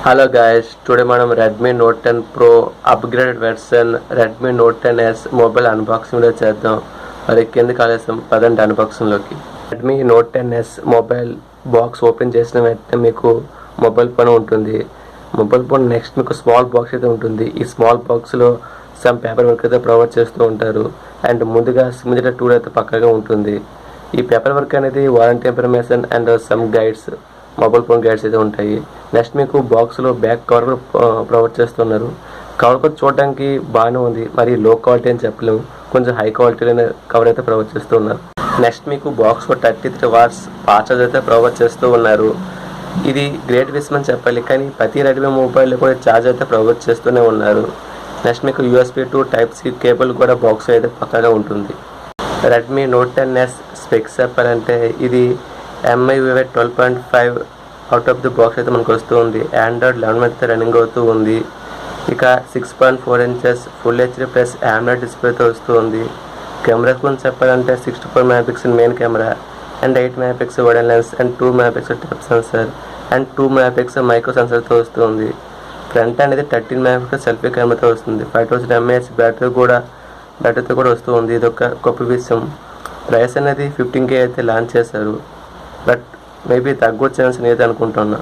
Hello guys, today మనం Redmi Note 10 Pro upgraded version Redmi Note 10s mobile unboxing లో చేద్దాం. మరి కిందకి ఆలస్యం పదండి అన్బాక్సింగ్ లోకి. Redmi Note 10s mobile box open చేసిన వెంటనే మీకు మొబైల్ ఫోన్ ఉంటుంది. మొబైల్ ఫోన్ నెక్స్ట్ మీకు స్మాల్ బాక్స్ అయితే ఉంటుంది. ఈ స్మాల్ బాక్స్ లో సమ్ పేపర్ వర్క్ అయితే ప్రొవైడ్ చేస్తూ ఉంటారు. అండ్ ముందుగా సిగ్నేచర్ టూల్ అయితే పక్కగా ఉంటుంది. ఈ పేపర్ వర్క్ అనేది warranty information and some guides mobile phone guides అయితే ఉంటాయి. నెక్స్ట్ మీకు బాక్స్లో బ్యాక్ కవర్ కూడా ప్రొవైడ్ చేస్తున్నారు. కవర్ కూడా చూడడానికి బాగానే ఉంది, మరి లో క్వాలిటీ అని చెప్పలేము, కొంచెం హై క్వాలిటీ కవర్ అయితే ప్రొవైడ్ చేస్తూ ఉన్నారు. నెక్స్ట్ మీకు బాక్స్లో 33 వాట్స్ ఫాస్ట్ ఛార్జ్ అయితే ప్రొవైడ్ చేస్తూ ఉన్నారు. ఇది గ్రేట్ విషయం అని చెప్పాలి, కానీ ప్రతి రెడ్మీ మొబైల్లో కూడా ఛార్జ్ అయితే ప్రొవైడ్ చేస్తూనే ఉన్నారు. నెక్స్ట్ మీకు USB to Type-C కేబుల్ కూడా బాక్స్ అయితే పక్కగా ఉంటుంది. రెడ్మీ Note 10s స్పెక్స్ చెప్పాలంటే ఇది MI 12.5 out of the box అయితే మనకు వస్తూ ఉంది. ఆండ్రాయిడ్ 11 అయితే రన్నింగ్ అవుతూ ఉంది. ఇక 6.4 inches full HD plus AMOLED డిస్ప్లేతో వస్తూ ఉంది. కెమెరా గురించి చెప్పాలంటే 64 MP main camera and 8 MP wide lens and 2 MP depth sensor and 2 MP micro సెన్సర్తో వస్తూ ఉంది. ఫ్రంట్ అనేది 13 MP సెల్ఫీ కెమెరాతో వస్తుంది. 5000 mAh బ్యాటరీతో కూడా వస్తూ ఉంది. ఇది ఒక గొప్ప విషయం. ప్రైస్ అనేది 15K అయితే లాంచ్ చేశారు, బట్ మేబీ తగ్గొచ్చని నేనైతే అనుకుంటున్నా.